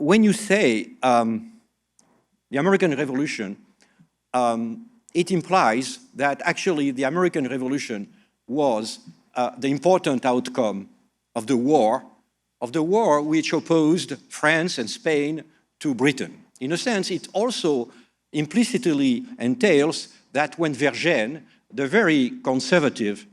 when you say the American Revolution, it implies that actually the American Revolution was the important outcome of the war which opposed France and Spain to Britain. In a sense, it also implicitly entails that when Vergennes, the very conservative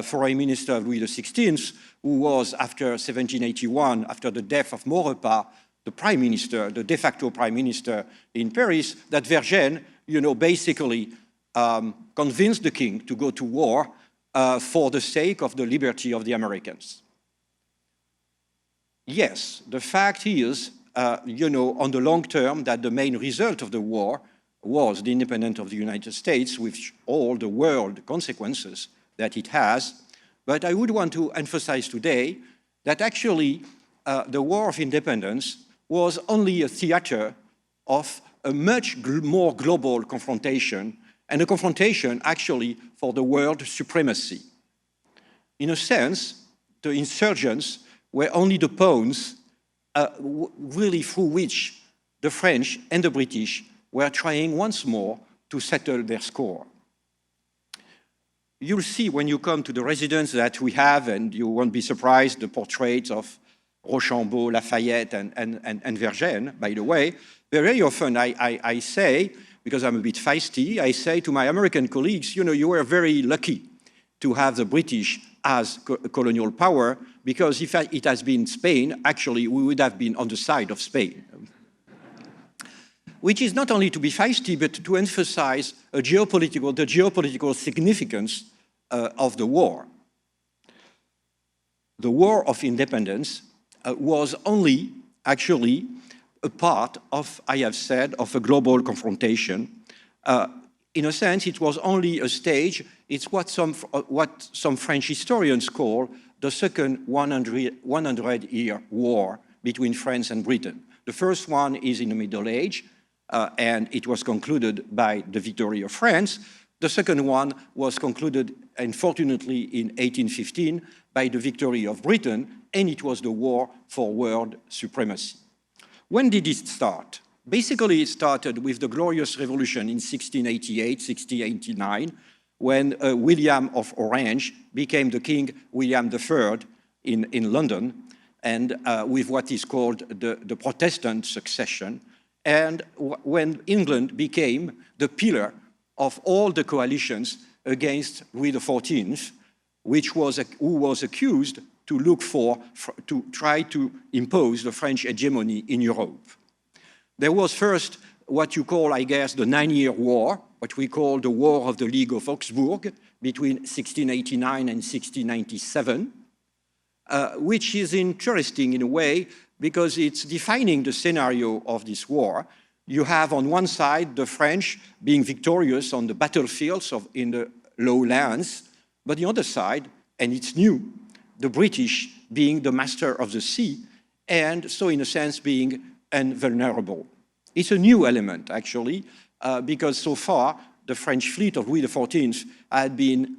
foreign minister of Louis XVI, who was after 1781, after the death of Maurepas, the prime minister, the de facto prime minister in Paris, that Vergennes, basically convinced the king to go to war for the sake of the liberty of the Americans. Yes, the fact is, on the long term, that the main result of the war was the independence of the United States, with all the world consequences that it has. But I would want to emphasize today that actually the War of Independence was only a theater of a much more global confrontation, and a confrontation actually for the world supremacy. In a sense, the insurgents were only the pawns really through which the French and the British were trying once more to settle their score. You'll see when you come to the residence that we have, and you won't be surprised, the portraits of Rochambeau, Lafayette, and Vergennes, by the way. Very often I say, because I'm a bit feisty, I say to my American colleagues, you were very lucky to have the British as colonial power, because if it has been Spain, actually we would have been on the side of Spain. Which is not only to be feisty, but to emphasize the geopolitical significance of the war. The War of Independence was only actually a part of, I have said, of a global confrontation. In a sense, it was only a stage. It's what some French historians call the second 100-year war between France and Britain. The first one is in the Middle Age, and it was concluded by the victory of France. The second one was concluded, unfortunately, in 1815 by the victory of Britain, and it was the war for world supremacy. When did it start? Basically, it started with the Glorious Revolution in 1688, 1689, when William of Orange became the King William III in London, and with what is called the Protestant succession, and when England became the pillar of all the coalitions against Louis XIV, who was accused to try to impose the French hegemony in Europe. There was first what you call, I guess, the 9-year war, what we call the War of the League of Augsburg, between 1689 and 1697, which is interesting in a way because it's defining the scenario of this war. You have on one side the French being victorious on the battlefields in the lowlands, but the other side, and it's new, the British being the master of the sea, and so in a sense being invulnerable. It's a new element, actually, because so far the French fleet of Louis XIV had been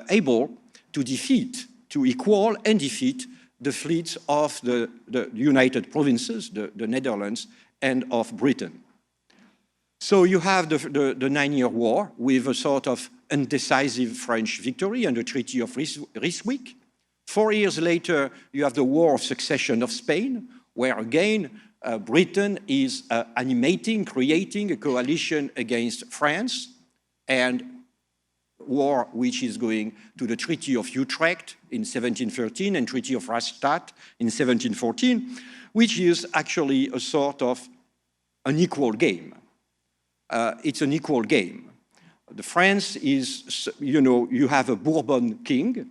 able to equal and defeat the fleets of the United Provinces, the Netherlands, and of Britain. So you have the 9-year war with a sort of undecisive French victory and the Treaty of Ryswick. 4 years later, you have the War of Succession of Spain, where again, Britain is creating a coalition against France, and war which is going to the Treaty of Utrecht in 1713 and Treaty of Rastatt in 1714, which is actually a sort of an equal game. It's an equal game. The France is, you have a Bourbon king,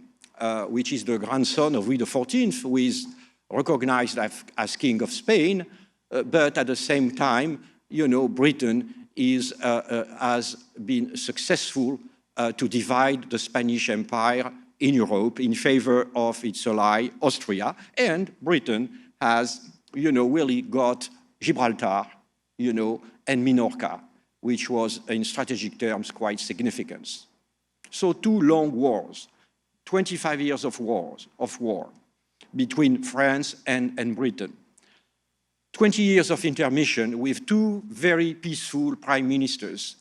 which is the grandson of Louis XIV, who is recognized as King of Spain, but at the same time, Britain has been successful to divide the Spanish Empire in Europe in favor of its ally, Austria, and Britain has, really got Gibraltar, and Minorca, which was, in strategic terms, quite significant. So 2 long wars, 25 years of war between France and Britain. 20 years of intermission with two very peaceful prime ministers.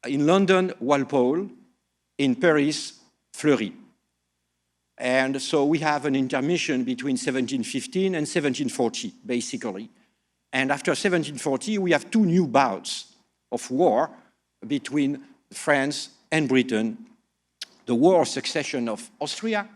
In London, Walpole, in Paris, Fleury. And so we have an intermission between 1715 and 1740, basically. And after 1740, we have two new bouts of war between France and Britain. The War Succession of Austria,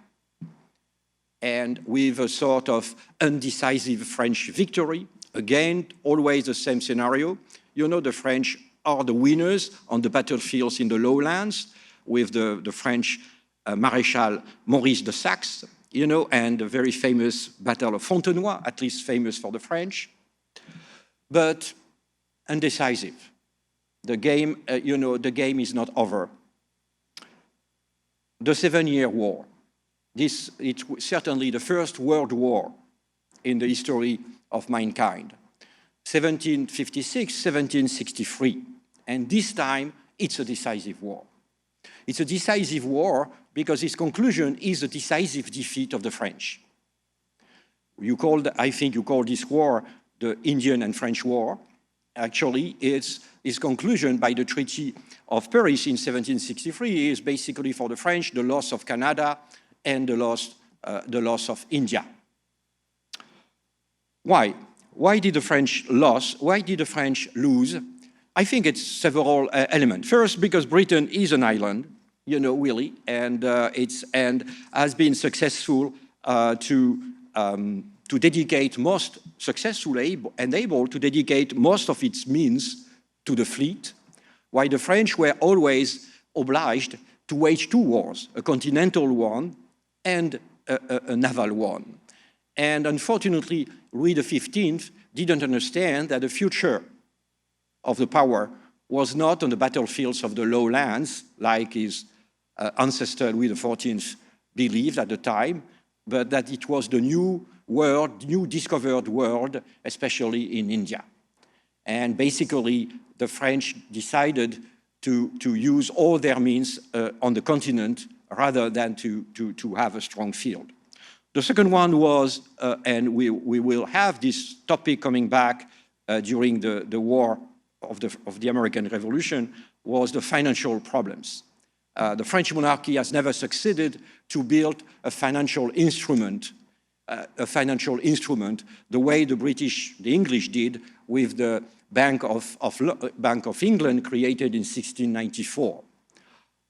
and with a sort of undecisive French victory. Again, always the same scenario. You know, the French are the winners on the battlefields in the lowlands with the French Maréchal Maurice de Saxe, you know, and the very famous Battle of Fontenoy, at least famous for the French, but undecisive. The game, you know, the game is not over. The 7-Year War. It's certainly the first world war in the history of mankind. 1756, 1763. And this time, it's a decisive war. It's a decisive war because its conclusion is a decisive defeat of the French. I think you call this war the Indian and French War. Actually, its conclusion by the Treaty of Paris in 1763 is basically for the French the loss of Canada and the loss of India. Why? Why did the French lose? Why did the French lose? I think it's several elements. First, because Britain is an island, you know, really, and has been successful to dedicate most successfully and able to dedicate most of its means to the fleet, while the French were always obliged to wage two wars, a continental one and a naval one. And unfortunately, Louis XV didn't understand that the future of the power was not on the battlefields of the lowlands, like his ancestor Louis XIV believed at the time, but that it was the new world, new discovered world, especially in India. And basically, the French decided to use all their means on the continent rather than to have a strong field. The second one was, and we will have this topic coming back during the war of the American Revolution, was the financial problems. The French monarchy has never succeeded to build a financial instrument the way the English did with the Bank of England created in 1694.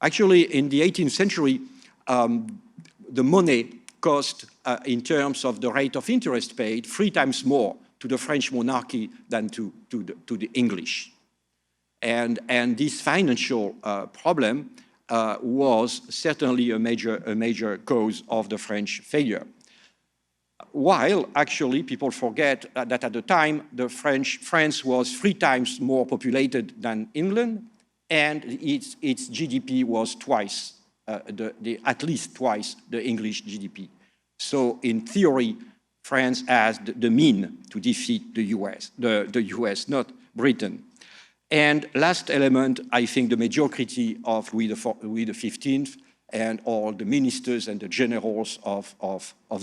Actually, in the 18th century, the money cost, in terms of the rate of interest paid, 3 times more to the French monarchy than to the English. And this financial problem was certainly a major cause of the French failure. While actually people forget that at the time, France was 3 times more populated than England, and its GDP was twice, at least twice the English GDP. So in theory, France has the mean to defeat the US, not Britain. And last element, I think the mediocrity of Louis XV and all the ministers and the generals of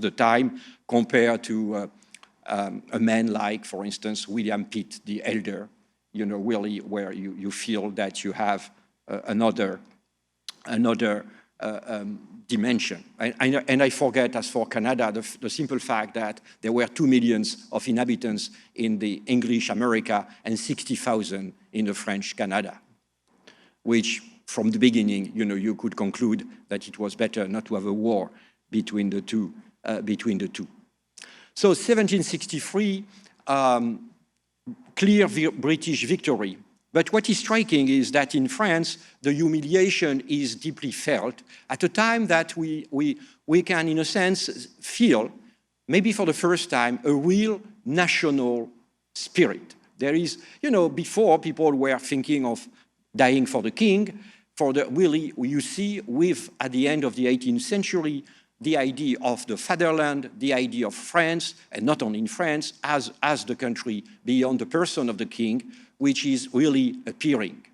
the time compared to a man like, for instance, William Pitt the Elder, you know, really where you feel that you have another dimension. And I forget, as for Canada, the simple fact that there were 2 million of inhabitants in the English America and 60,000 in the French Canada, which from the beginning, you know, you could conclude that it was better not to have a war between the two. So 1763, clear British victory. But what is striking is that in France, the humiliation is deeply felt at a time that we can, in a sense, feel, maybe for the first time, a real national spirit. There is, you know, before people were thinking of dying for the king, really, you see, at the end of the 18th century, the idea of the fatherland, the idea of France, and not only in France, as the country beyond the person of the king, which is really appearing.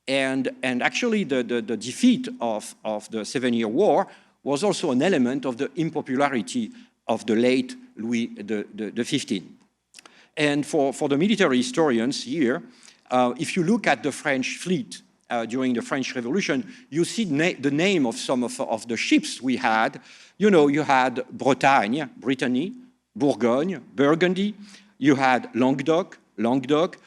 And actually, the defeat of the 7-Year War was also an element of the unpopularity of the late Louis XV. And for the military historians here, if you look at the French fleet during the French Revolution, you see the name of some of the ships we had. You know, you had Bretagne, Brittany, Bourgogne, Burgundy. You had Languedoc,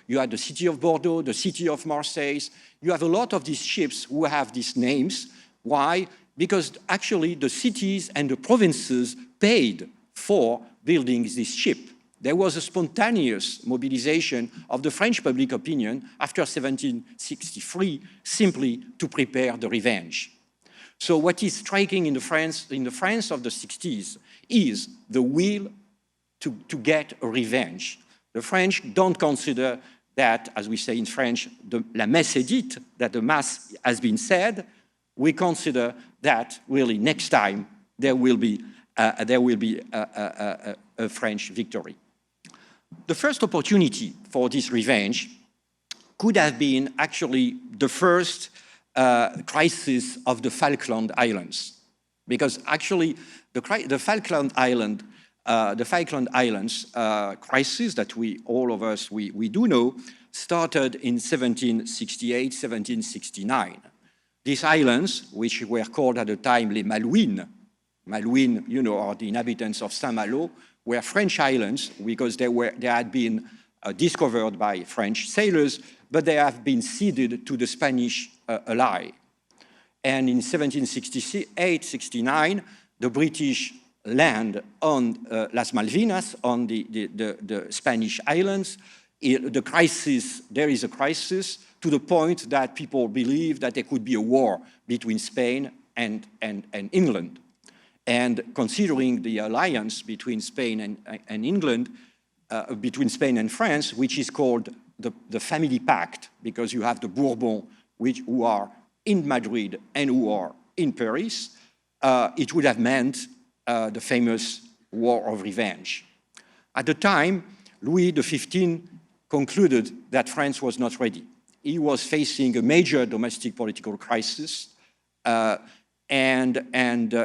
you had the city of Bordeaux, the city of Marseille. You have a lot of these ships who have these names. Why? Because actually the cities and the provinces paid for building this ship. There was a spontaneous mobilization of the French public opinion after 1763 simply to prepare the revenge. So what is striking in the France of the 60s is the will to get a revenge. The French don't consider that, as we say in French, la messe est dite, that the mass has been said. We consider that really next time there will be a French victory. The first opportunity for this revenge could have been actually the first crisis of the Falkland Islands, because actually the Falkland Islands crisis that all of us do know started in 1768, 1769. These islands, which were called at the time les Malouines, you know, are the inhabitants of Saint-Malo, were French islands because they had been discovered by French sailors, but they have been ceded to the Spanish ally. And in 1768-69, the British land on Las Malvinas, on the Spanish islands. There is a crisis to the point that people believe that there could be a war between Spain and England. And considering the alliance between Spain and England, between Spain and France, which is called the Family Pact, because you have the Bourbons, who are in Madrid and who are in Paris, it would have meant the famous War of Revenge. At the time, Louis XV concluded that France was not ready. He was facing a major domestic political crisis, and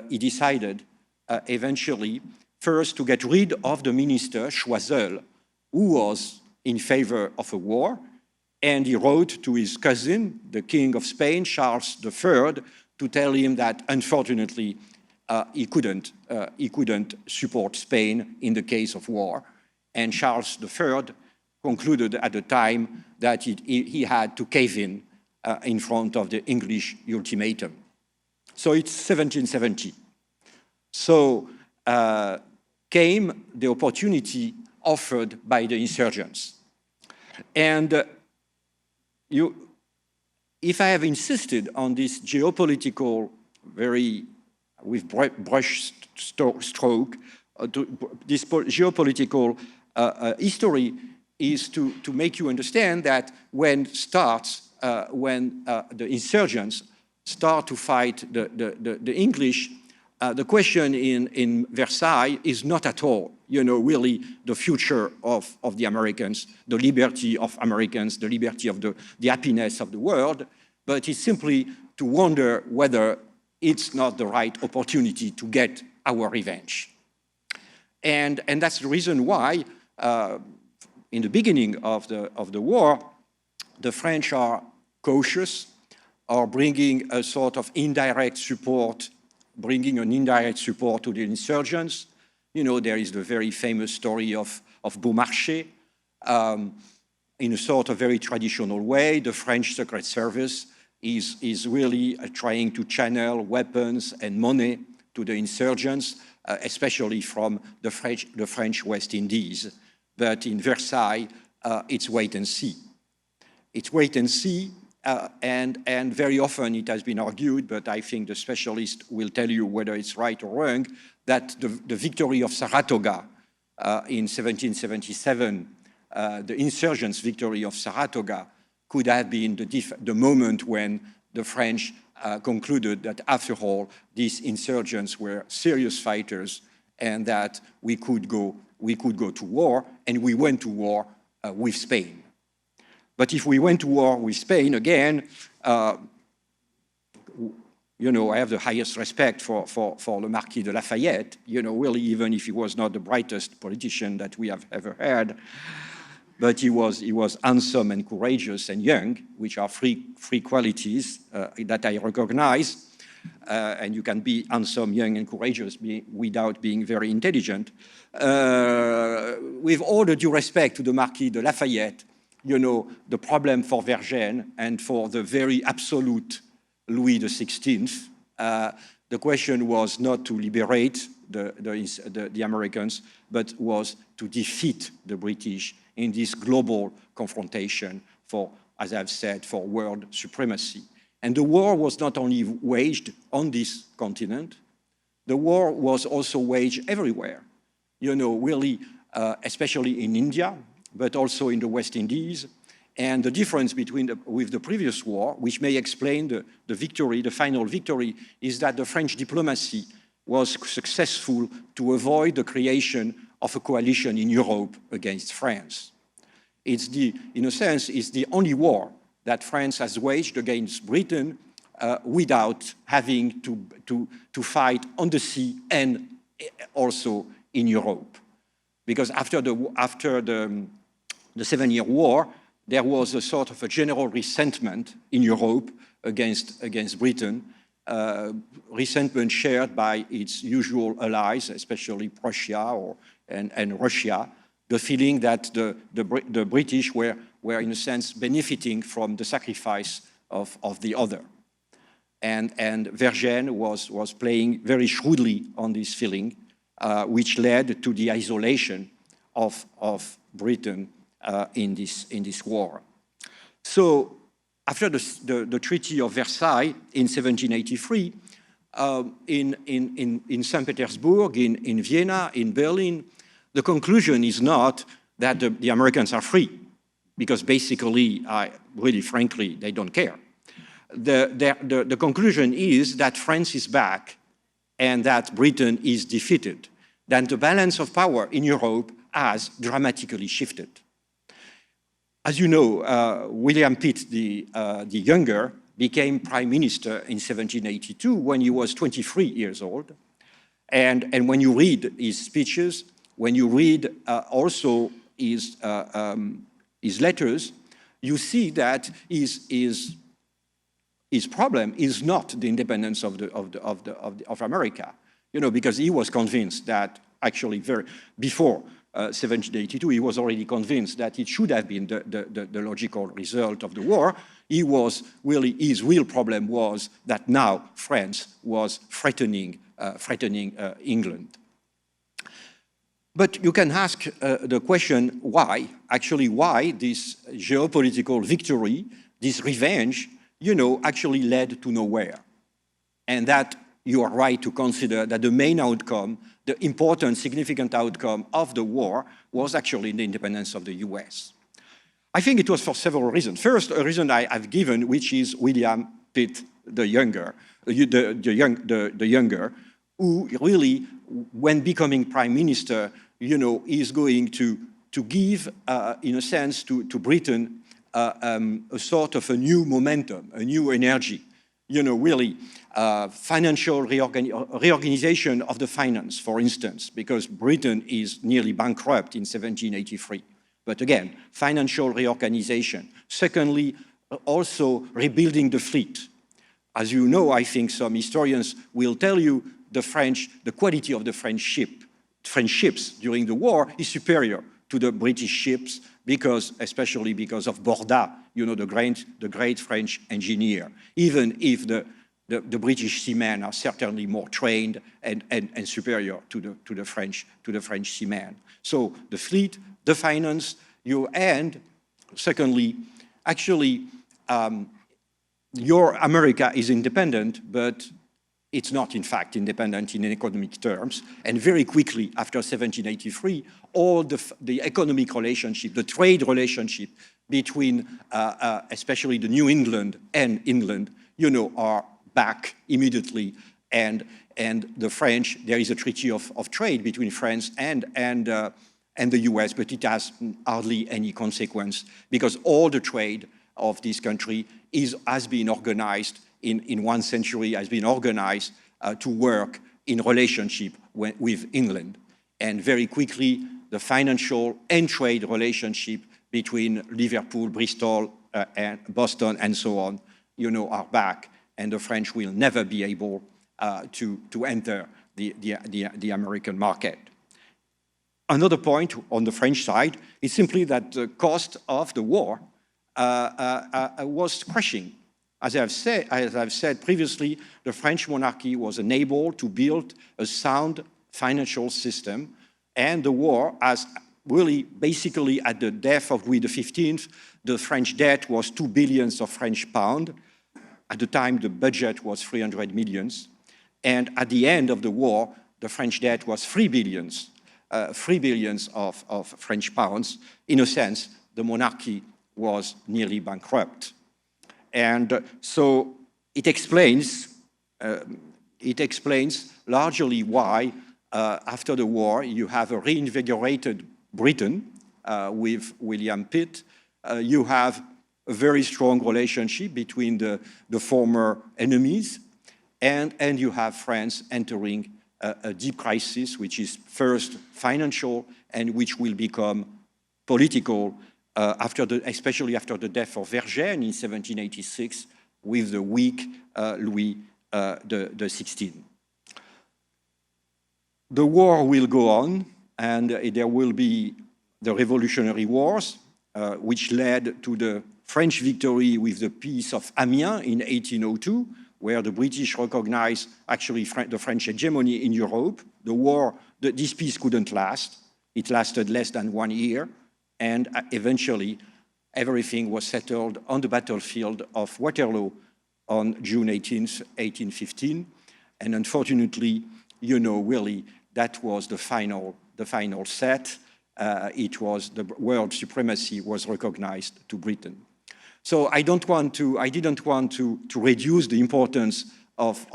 he decided eventually first to get rid of the minister, Choiseul, who was in favor of a war, and he wrote to his cousin, the King of Spain, Charles III, to tell him that unfortunately he couldn't support Spain in the case of war. And Charles III concluded at the time that he had to cave in front of the English ultimatum. So it's 1770. So came the opportunity offered by the insurgents. And if I have insisted on this geopolitical, with brush stroke, this geopolitical history is to make you understand that when the insurgents start to fight the English, the question in Versailles is not at all, really the future of the Americans, the liberty of Americans, the liberty of the happiness of the world, but it's simply to wonder whether it's not the right opportunity to get our revenge. And that's the reason why, in the beginning of the war, the French are cautious, are bringing a sort of indirect support, bringing an indirect support to the insurgents. There is the very famous story of Beaumarchais. In a sort of very traditional way, the French Secret Service is really trying to channel weapons and money to the insurgents, especially from the French West Indies. But in Versailles, it's wait and see. It's wait and see, and very often it has been argued, but I think the specialist will tell you whether it's right or wrong, that the victory of Saratoga in 1777, the insurgents' victory of Saratoga, could have been the moment when the French concluded that, after all, these insurgents were serious fighters and that we could go to war, and we went to war with Spain. But if we went to war with Spain again, You know, I have the highest respect for the Marquis de Lafayette, you know, really, even if he was not the brightest politician that we have ever had. But he was handsome and courageous and young, which are three qualities that I recognize. And you can be handsome, young, and courageous without being very intelligent. With all the due respect to the Marquis de Lafayette, you know, the problem for Vergennes and for the very absolute Louis XVI, the question was not to liberate the Americans, but was to defeat the British in this global confrontation for, as I've said, for world supremacy. And the war was not only waged on this continent, the war was also waged everywhere. You know, really, especially in India, but also in the West Indies. And the difference with the previous war, which may explain the victory, the final victory, is that the French diplomacy was successful to avoid the creation of a coalition in Europe against France. It's in a sense, it's the only war that France has waged against Britain without having to fight on the sea and also in Europe. Because after the 7-Year War, there was a sort of a general resentment in Europe against Britain, resentment shared by its usual allies, especially Prussia and Russia, the feeling that the British were in a sense benefiting from the sacrifice of the other. And Vergennes was playing very shrewdly on this feeling, which led to the isolation of Britain in this war. So after the Treaty of Versailles in 1783, in St. Petersburg, in Vienna, in Berlin, the conclusion is not that the Americans are free, because basically, really frankly, they don't care. The conclusion is that France is back and that Britain is defeated. Then the balance of power in Europe has dramatically shifted. As you know, William Pitt the Younger became prime minister in 1782 when he was 23 years old. And when you read his speeches, when you read also his letters, you see that his problem is not the independence of America, you know, because he was convinced that actually before 1782, he was already convinced that it should have been the logical result of the war. His real problem was that now France was threatening England. But you can ask the question, why? Actually, why this geopolitical victory, this revenge, you know, actually led to nowhere? And that you are right to consider that the main outcome, the important, significant outcome of the war was actually the independence of the US. I think it was for several reasons. First, a reason I've given, which is William Pitt the Younger, the Younger, who really, when becoming prime minister, you know, is going to give, in a sense, to Britain a sort of a new momentum, a new energy. You know, really, financial reorganization of the finance, for instance, because Britain is nearly bankrupt in 1783. But again, financial reorganization. Secondly, also rebuilding the fleet. As you know, I think some historians will tell you the quality of the French ships during the war is superior to the British ships, especially because of Borda, you know, the great French engineer. Even if the British seamen are certainly more trained and superior to the French seamen. So the fleet, the finance, and secondly, actually, your America is independent, but it's not, in fact, independent in economic terms. And very quickly, after 1783, all the economic relationship, the trade relationship between especially the New England and England, you know, are back immediately. And the French, there is a treaty of trade between France and the US, but it has hardly any consequence because all the trade of this country has been organized in one century has been organized to work in relationship with England. And very quickly, the financial and trade relationship between Liverpool, Bristol, and Boston, and so on, are back, and the French will never be able to enter the American market. Another point on the French side is simply that the cost of the war was crashing. As I've said previously, the French monarchy was unable to build a sound financial system, and the war, as really basically at the death of Louis XV, the French debt was 2 billion of French pound. At the time, the budget was 300 millions. And at the end of the war, the French debt was 3 billion of French pounds. In a sense, the monarchy was nearly bankrupt. And so it explains largely why, after the war, you have a reinvigorated Britain with William Pitt. You have a very strong relationship between the former enemies, and you have France entering a deep crisis, which is first financial and which will become political, especially after the death of Vergennes in 1786, with the weak Louis XVI. The war will go on, and there will be the Revolutionary Wars, which led to the French victory with the Peace of Amiens in 1802, where the British recognized actually the French hegemony in Europe. This peace couldn't last. It lasted less than 1 year, and eventually everything was settled on the battlefield of Waterloo on June 18th, 1815. And unfortunately, really, that was the final set. The world supremacy was recognized to Britain. So I didn't want to reduce the importance of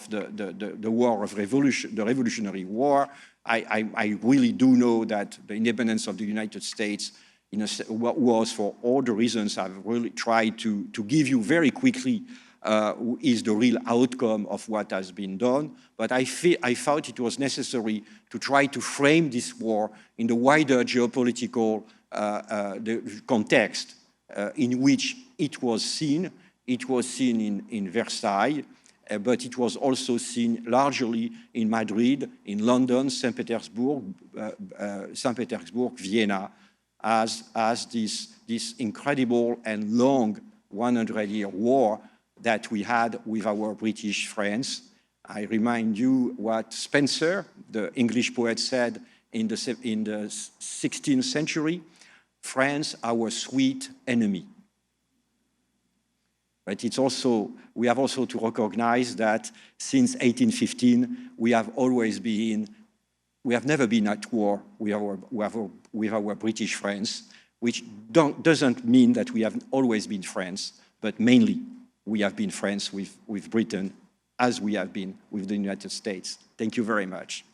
the war of revolution, the Revolutionary War. I really do know that the independence of the United States was, for all the reasons I've really tried to give you very quickly, is the real outcome of what has been done. But I thought it was necessary to try to frame this war in the wider geopolitical context in which it was seen. It was seen in Versailles, but it was also seen largely in Madrid, in London, St. Petersburg, Vienna, as this incredible and long 100-year war that we had with our British friends. I remind you what Spencer, the English poet, said in the 16th century: France, our sweet enemy. But we have also to recognize that since 1815, we have never been at war with our British friends, which doesn't mean that we have always been friends, but mainly we have been friends with Britain as we have been with the United States. Thank you very much.